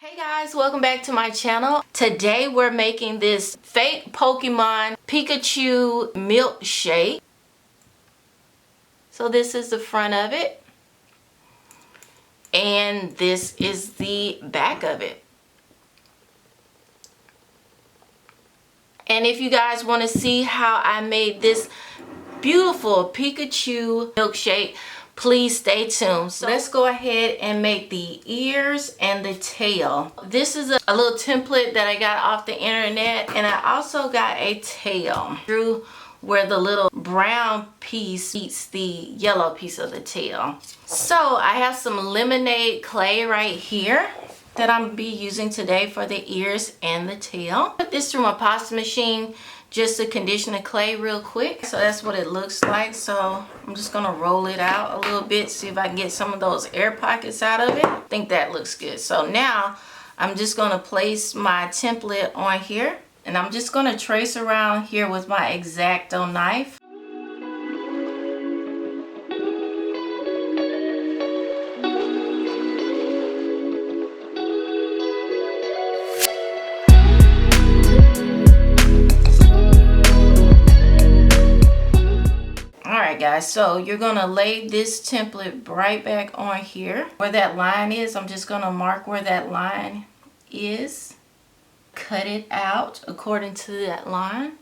Hey guys, welcome back to my channel. Today we're making this fake Pokemon Pikachu Milkshake. So this is the front of it. And this is the back of it. And if you guys want to see how I made this beautiful Pikachu milkshake, please stay tuned. So let's go ahead and make the ears and the tail. This is a little template that I got off the internet, and I also got a tail through where the little brown piece meets the yellow piece of the tail. So I have some lemonade clay right here that I'm gonna be using today for the ears and the tail. Put this through my pasta machine just to condition the clay real quick. So that's what it looks like. So I'm just gonna roll it out a little bit, see if I can get some of those air pockets out of it. I think that looks good. So now I'm just gonna place my template on here, and I'm just gonna trace around here with my X-Acto knife. Guys, so you're gonna lay this template right back on here where that line is. I'm just gonna mark where that line is, cut it out according to that line.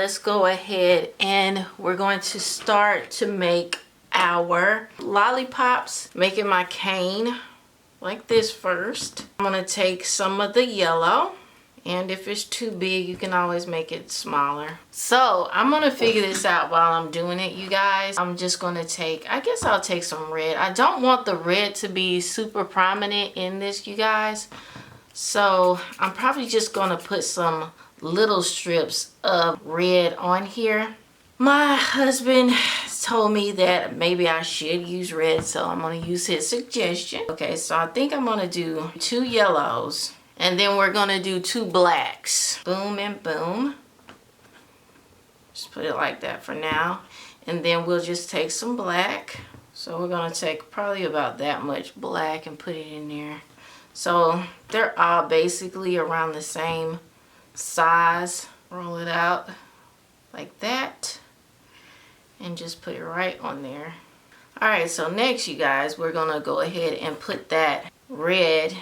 let's go ahead and we're going to start to make our lollipops. Making my cane like this first. I'm gonna take some of the yellow, and if it's too big you can always make it smaller. So I'm gonna figure this out while I'm doing it, you guys. I'm just gonna take, I guess I'll take some red. I don't want the red to be super prominent in this, you guys. So I'm probably just gonna put some little strips of red on here. My husband told me that maybe I should use red, so I'm gonna use his suggestion. Okay, so I think I'm gonna do 2 yellows, and then we're gonna do 2 blacks. Boom and boom. Just put it like that for now. And then we'll just take some black. So we're gonna take probably about that much black and put it in there. So they're all basically around the same size. Roll it out like that. And just put it right on there. Alright, so next, you guys, we're gonna go ahead and put that red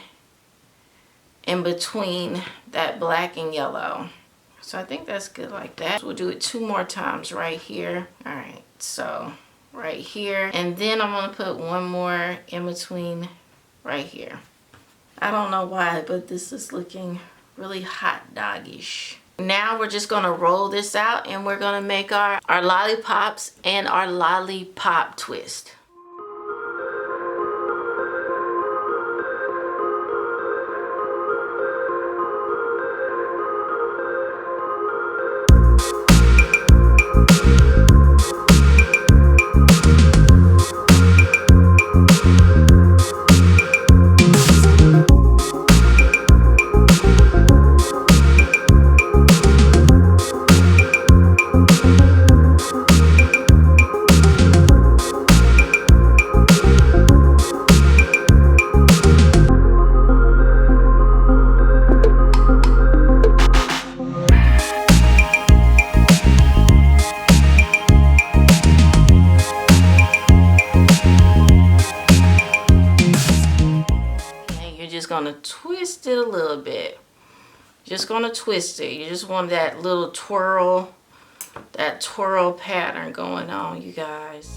in between that black and yellow. So I think that's good like that. We'll do it 2 more times right here. Alright, so right here. And then I'm gonna put 1 more in between right here. I don't know why, but this is looking really hot doggish. Now we're just gonna roll this out and we're gonna make our lollipops and our lollipop twist. Gonna twist it a little bit. Just gonna twist it. You just want that little twirl, that twirl pattern going on, you guys.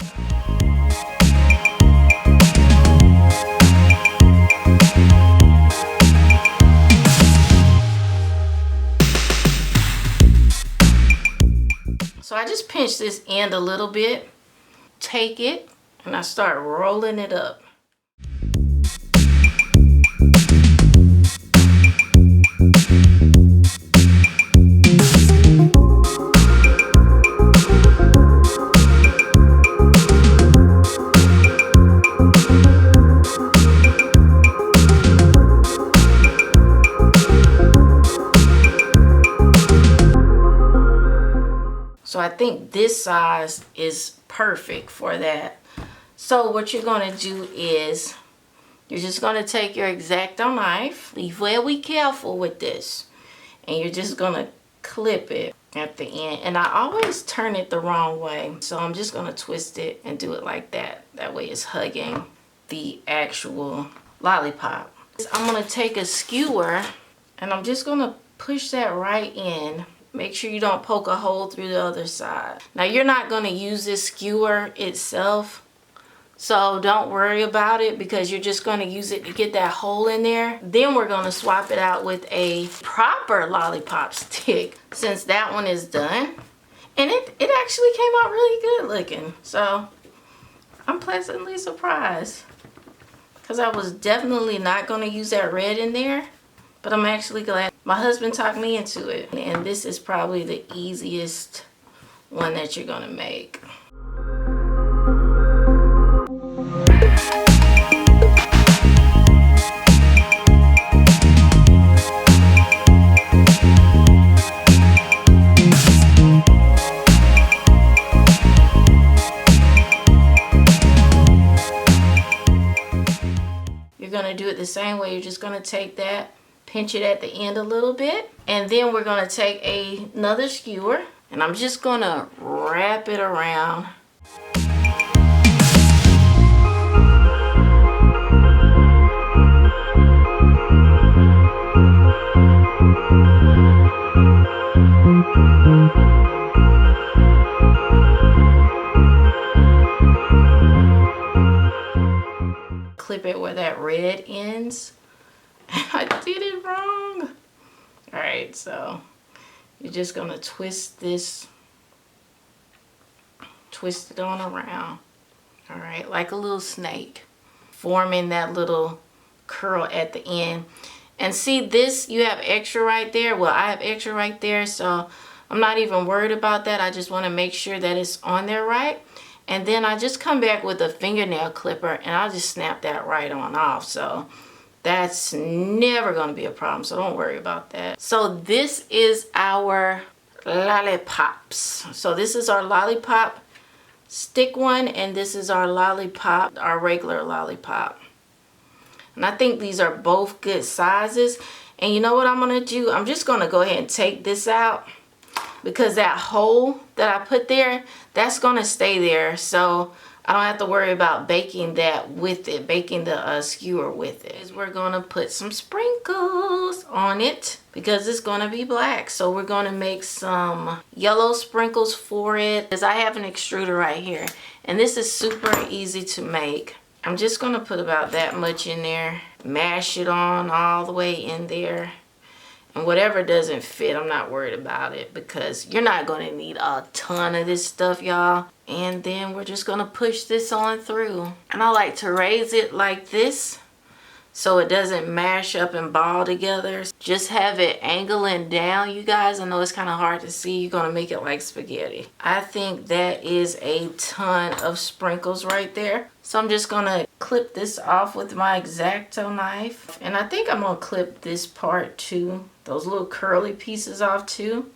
So I just pinch this end a little bit, take it, and I start rolling it up. So I think this size is perfect for that. So what you're gonna do is you're just gonna take your X-Acto knife, be very careful with this, and you're just gonna clip it at the end. And I always turn it the wrong way, so I'm just gonna twist it and do it like that. That way it's hugging the actual lollipop. I'm gonna take a skewer and I'm just gonna push that right in. Make sure you don't poke a hole through the other side. Now you're not going to use this skewer itself, so don't worry about it because you're just going to use it to get that hole in there. Then we're going to swap it out with a proper lollipop stick since that one is done. And it actually came out really good looking. So I'm pleasantly surprised because I was definitely not going to use that red in there. But I'm actually glad my husband talked me into it. And this is probably the easiest one that you're gonna make. You're gonna do it the same way. You're just gonna take that, pinch it at the end a little bit, and then we're going to take another skewer and I'm just going to wrap it around. clip it where that red ends. I did it wrong. All right, so you're just gonna twist this, twist it on around. All right, like a little snake, forming that little curl at the end. And see this, you have extra right there. Well, I have extra right there, so I'm not even worried about that. I just want to make sure that it's on there right. And then I just come back with a fingernail clipper and I'll just snap that right on off. So that's never going to be a problem, so don't worry about that. So this is our lollipops. So this is our lollipop stick one, and this is our lollipop, our regular lollipop. And I think these are both good sizes. And you know what I'm going to do? I'm just going to go ahead and take this out, because that hole that I put there, that's going to stay there. So I don't have to worry about baking that with it, baking the skewer with it. We're going to put some sprinkles on it because it's going to be black. So we're going to make some yellow sprinkles for it, because I have an extruder right here. And this is super easy to make. I'm just going to put about that much in there. Mash it on all the way in there. And whatever doesn't fit, I'm not worried about it, because you're not going to need a ton of this stuff, y'all. And then we're just going to push this on through. And I like to raise it like this so it doesn't mash up and ball together. Just have it angling down, you guys. I know it's kind of hard to see. You're going to make it like spaghetti. I think that is a ton of sprinkles right there. So I'm just going to clip this off with my X-Acto knife. And I think I'm going to clip this part too. Those little curly pieces off too.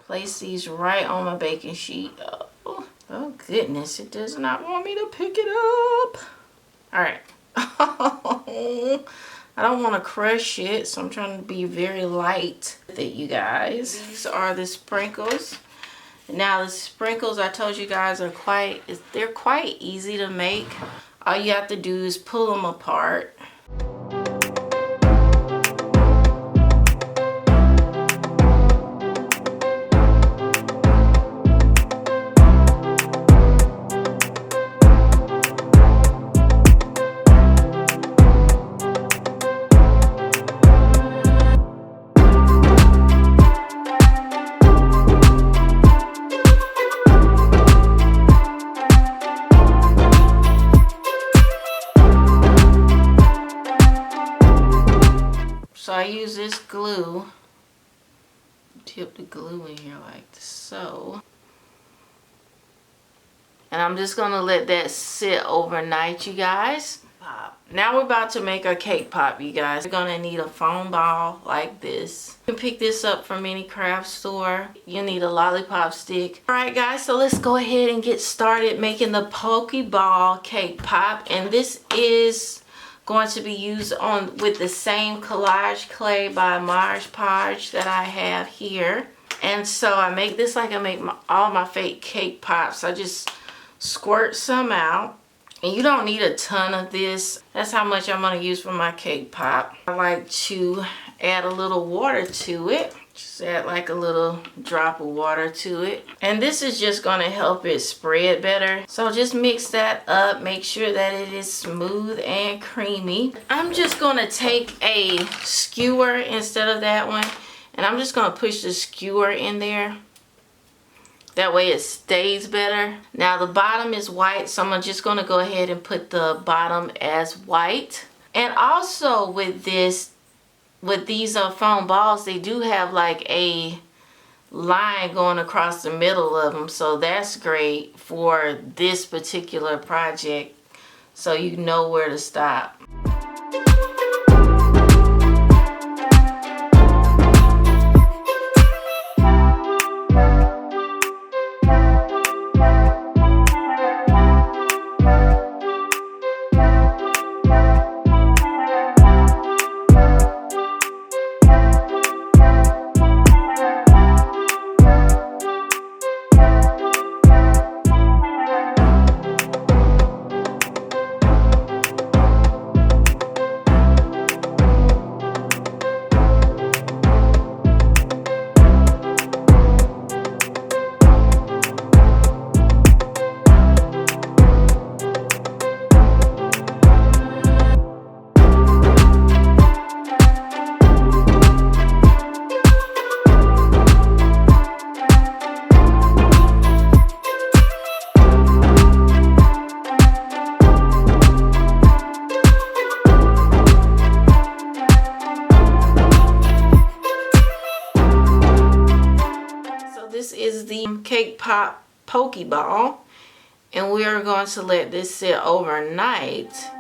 Place these right on my baking sheet. Oh goodness, it does not want me to pick it up. All right. I don't want to crush it, so I'm trying to be very light with it, you guys. These are the sprinkles. Now the sprinkles, I told you guys, are they're quite easy to make. All you have to do is pull them apart. So I use this glue, tip the glue in here like so. And I'm just gonna let that sit overnight, you guys. Now we're about to make our cake pop, you guys. We're gonna need a foam ball like this. You can pick this up from any craft store. You need a lollipop stick. All right, guys, so let's go ahead and get started making the Pokeball cake pop. And this is going to be used on with the same collage clay by Marge Podge that I have here. And so I make this like I make all my fake cake pops. I just squirt some out. And you don't need a ton of this. That's how much I'm going to use for my cake pop. I like to add a little water to it. Just add like a little drop of water to it. And this is just going to help it spread better. So just mix that up. Make sure that it is smooth and creamy. I'm just going to take a skewer instead of that one. And I'm just going to push the skewer in there. That way it stays better. Now the bottom is white, so I'm just going to go ahead and put the bottom as white. And also with this, with these foam balls, they do have like a line going across the middle of them. So that's great for this particular project, so you know where to stop. This is the Cake Pop Pokeball, and we are going to let this sit overnight.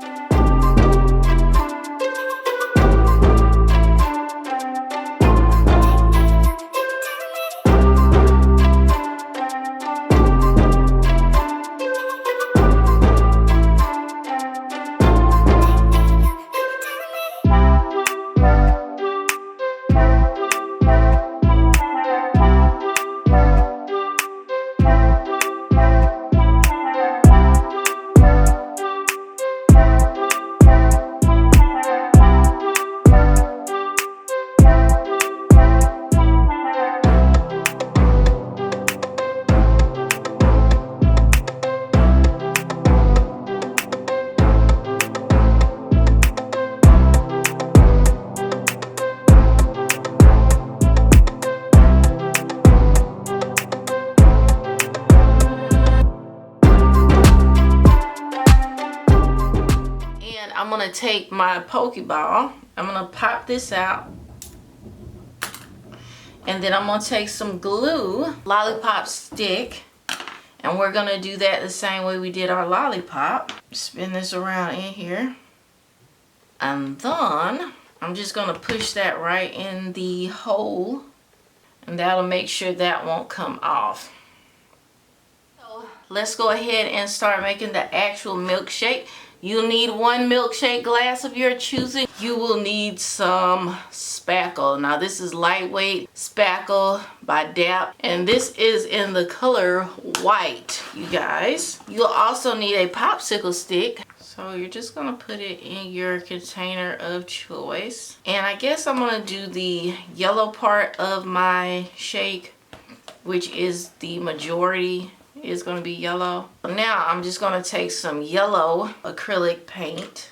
I'm gonna take my Pokeball, I'm gonna pop this out, and then I'm gonna take some glue, Lollipop stick, and we're gonna do that the same way we did our lollipop. Spin this around in here, and then I'm just gonna push that right in the hole, and that'll make sure that won't come off. So let's go ahead and start making the actual milkshake. You'll need 1 milkshake glass of your choosing. You will need some spackle. Now this is lightweight spackle by DAP, and this is in the color white, you guys. You'll also need a popsicle stick. So you're just gonna put it in your container of choice. And I guess I'm gonna do the yellow part of my shake, which is the majority. Is going to be yellow. Now I'm just going to take some yellow acrylic paint.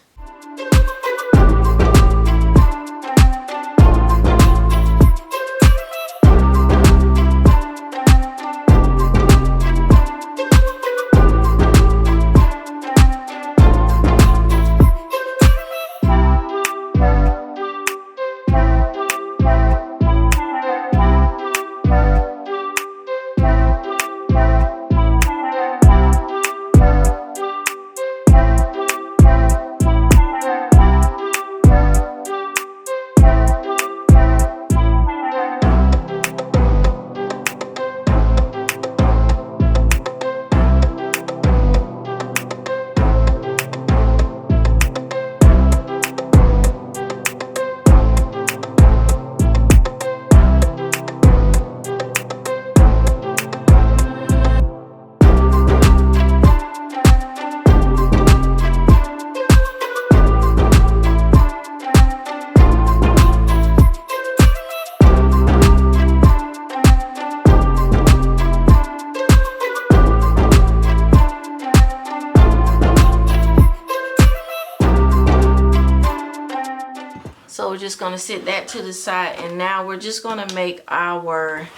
So we're just going to set that to the side, and now we're just going to make our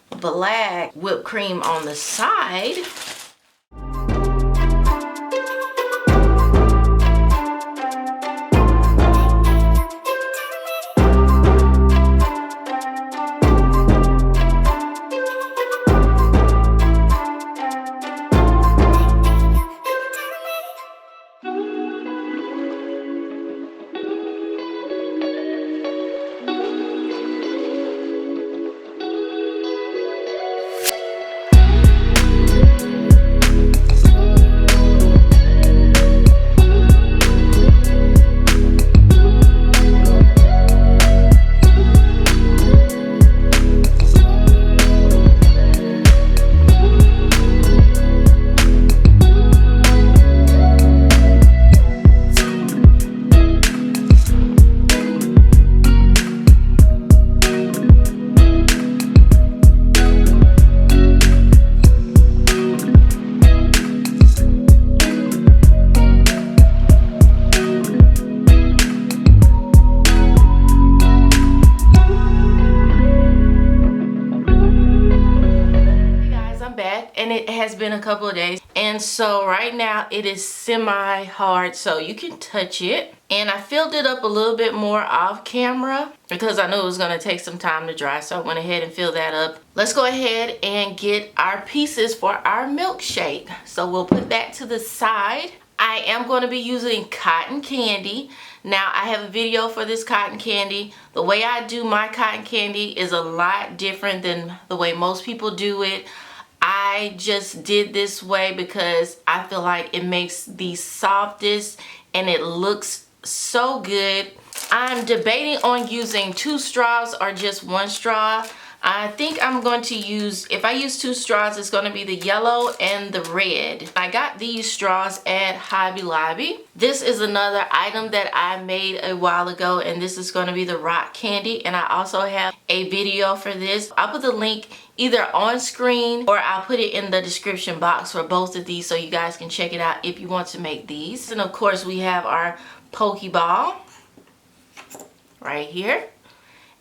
black whipped cream on the side. and it has been a couple of days. And so right now it is semi-hard, so you can touch it. And I filled it up a little bit more off camera because I knew it was going to take some time to dry, so I went ahead and filled that up. Let's go ahead and get our pieces for our milkshake. So we'll put that to the side. I am going to be using cotton candy. Now, I have a video for this cotton candy. The way I do my cotton candy is a lot different than the way most people do it. I just did this way because I feel like it makes the softest and it looks so good. I'm debating on using 2 straws or just 1 straw. I think I'm going to use, if I use 2 straws, it's going to be the yellow and the red. I got these straws at Hobby Lobby. This is another item that I made a while ago, and this is going to be the rock candy. And I also have a video for this. I'll put the link either on screen or I'll put it in the description box for both of these so you guys can check it out if you want to make these. And of course, we have our Pokeball right here.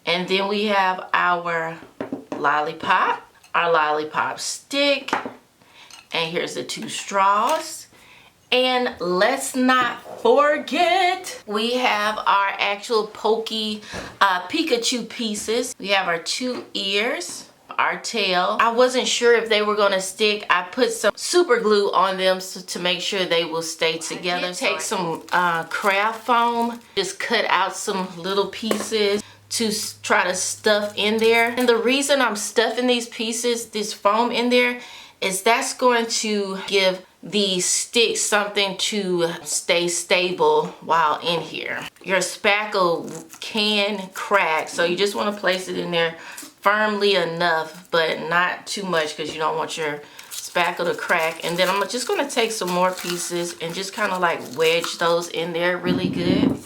And then we have our lollipop, our lollipop stick, and here's the 2 straws. And let's not forget, we have our actual Pikachu pieces. We have our 2 ears, our tail. I wasn't sure if they were gonna stick. I put some super glue on them to make sure they will stay together. Take some craft foam, just cut out some little pieces to try to stuff in there. And the reason I'm stuffing these pieces, this foam in there, is that's going to give the stick something to stay stable while in here. Your spackle can crack, so you just want to place it in there firmly enough, but not too much because you don't want your spackle to crack. And then I'm just going to take some more pieces and just kind of like wedge those in there really good.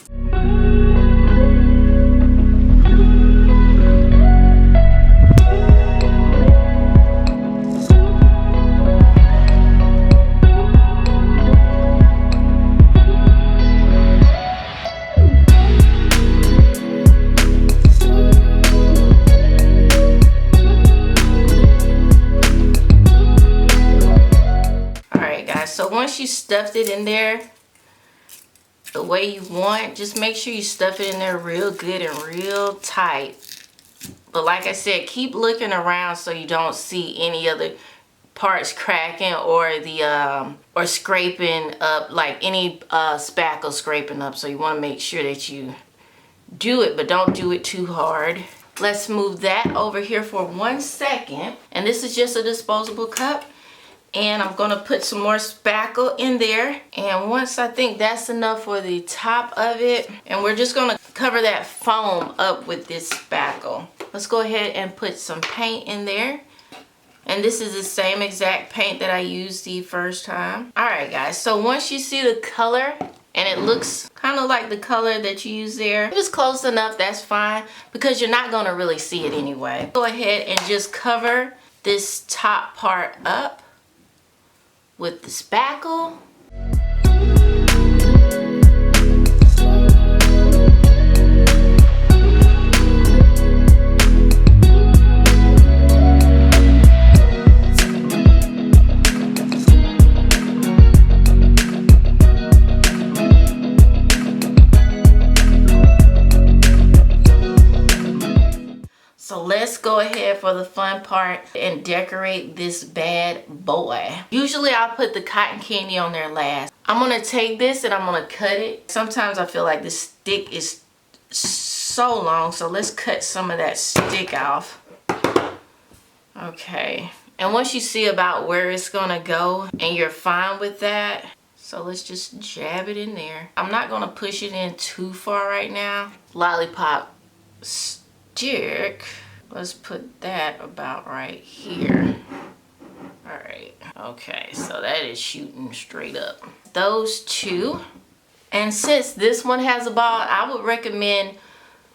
So once you stuffed it in there the way you want, just make sure you stuff it in there real good and real tight. But like I said, keep looking around so you don't see any other parts cracking or the or scraping up, like any spackle scraping up. So you want to make sure that you do it, but don't do it too hard. Let's move that over here for 1 second. And this is just a disposable cup. And I'm going to put some more spackle in there. And once I think that's enough for the top of it, and we're just going to cover that foam up with this spackle. Let's go ahead and put some paint in there. And this is the same exact paint that I used the first time. Alright guys, so once you see the color, and it looks kind of like the color that you use there, if it's close enough, that's fine, because you're not going to really see it anyway. Go ahead and just cover this top part up with the spackle. So let's go ahead for the fun part and decorate this bad boy. Usually I'll put the cotton candy on there last. I'm gonna take this and I'm gonna cut it. Sometimes I feel like this stick is so long, so let's cut some of that stick off. Okay, and once you see about where it's gonna go and you're fine with that, so let's just jab it in there. I'm not gonna push it in too far right now. Lollipop stick, let's put that about right here. All right, okay, so that is shooting straight up. Those 2, and since this one has a ball, I would recommend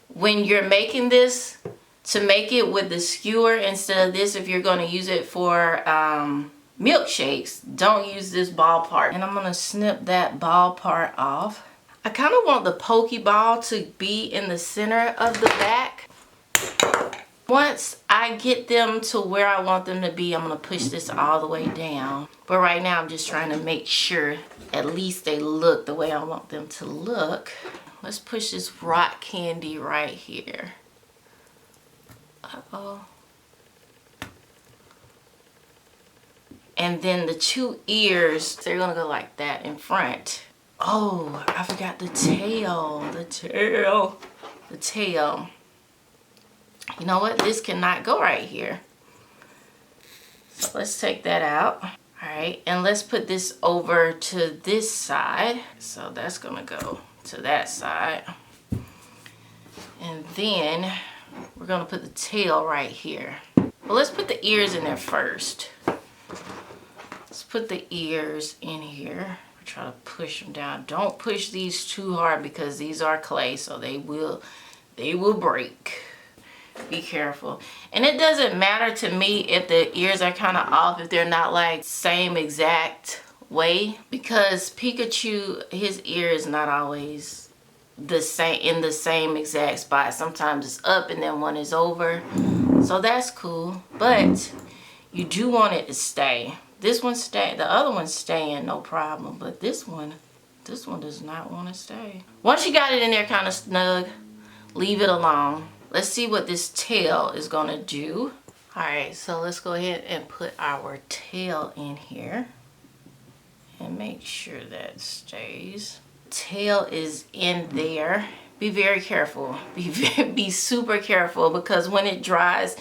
when you're making this to make it with the skewer instead of this. If you're going to use it for milkshakes, don't use this ball part. And I'm going to snip that ball part off. I kind of want the Pokeball to be in the center of the back. Once I get them to where I want them to be, I'm going to push this all the way down. But right now I'm just trying to make sure at least they look the way I want them to look. Let's push this rock candy right here. Uh-oh. And then the 2 ears, they're going to go like that in front. Oh, I forgot the tail. The tail. The tail. You know what? This cannot go right here. So let's take that out. All right, and let's put this over to this side. So that's gonna go to that side. And then we're gonna put the tail right here. Well, let's put the ears in there first. Let's put the ears in here. Try to push them down. Don't push these too hard because these are clay, so they will break. Be careful. And it doesn't matter to me if the ears are kind of off, if they're not like same exact way, because Pikachu, his ear is not always the same in the same exact spot. Sometimes it's up and then one is over, so that's cool. But you do want it to stay. This one stay, the other one's staying, no problem. But this one does not want to stay. Once you got it in there kind of snug, leave it alone. Let's see what this tail is gonna do. All right, so let's go ahead and put our tail in here and make sure that stays. Tail is in there. Be very careful. Be super careful, because when it dries,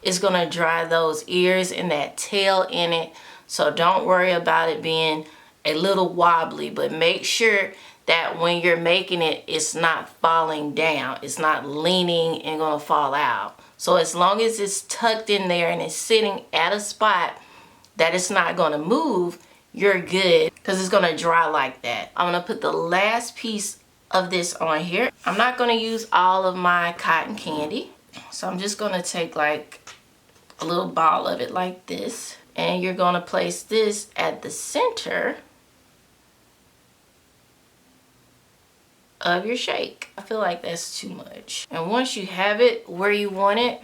it's gonna dry those ears and that tail in it. So don't worry about it being a little wobbly, but make sure that when you're making it, it's not falling down. It's not leaning and gonna fall out. So as long as it's tucked in there and it's sitting at a spot that it's not gonna move, you're good, because it's gonna dry like that. I'm gonna put the last piece of this on here. I'm not gonna use all of my cotton candy. So I'm just gonna take like a little ball of it like this. And you're gonna place this at the center of your shake. I feel like that's too much. And once you have it where you want it,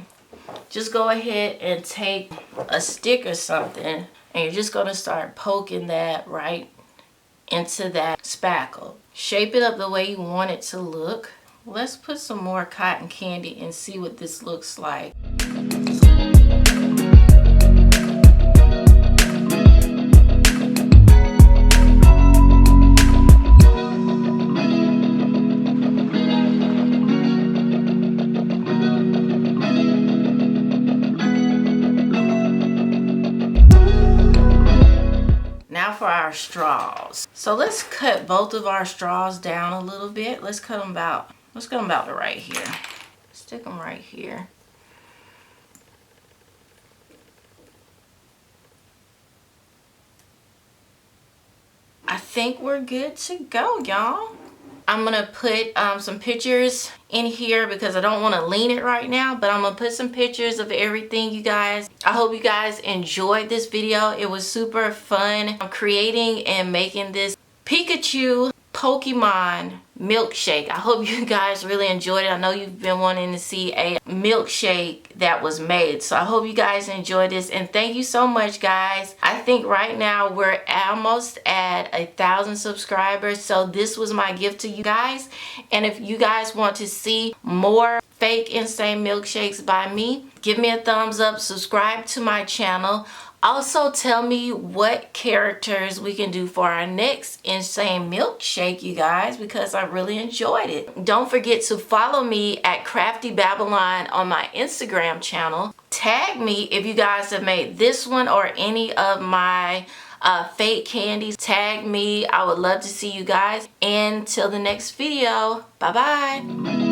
just go ahead and take a stick or something, and you're just gonna start poking that right into that spackle. Shape it up the way you want it to look. Let's put some more cotton candy and see what this looks like. For our straws. So let's cut both of our straws down a little bit. Let's cut them about to right here. Stick them right here. I think we're good to go, y'all. I'm gonna put some pictures in here because I don't want to lean it right now, but I'm gonna put some pictures of everything, you guys. I hope you guys enjoyed this video. It was super fun. I'm creating and making this Pikachu Pokemon milkshake. I hope you guys really enjoyed it. I know you've been wanting to see a milkshake that was made, so I hope you guys enjoyed this, and thank you so much, guys. I think right now we're almost at 1,000 subscribers, so this was my gift to you guys. And if you guys want to see more fake insane milkshakes by me, give me a thumbs up, subscribe to my channel. Also, tell me what characters we can do for our next insane milkshake, you guys, because I really enjoyed it. Don't forget to follow me at Crafty Babylon on my Instagram channel. Tag me if you guys have made this one or any of my fake candies. Tag me. I would love to see you guys. And till the next video, bye-bye.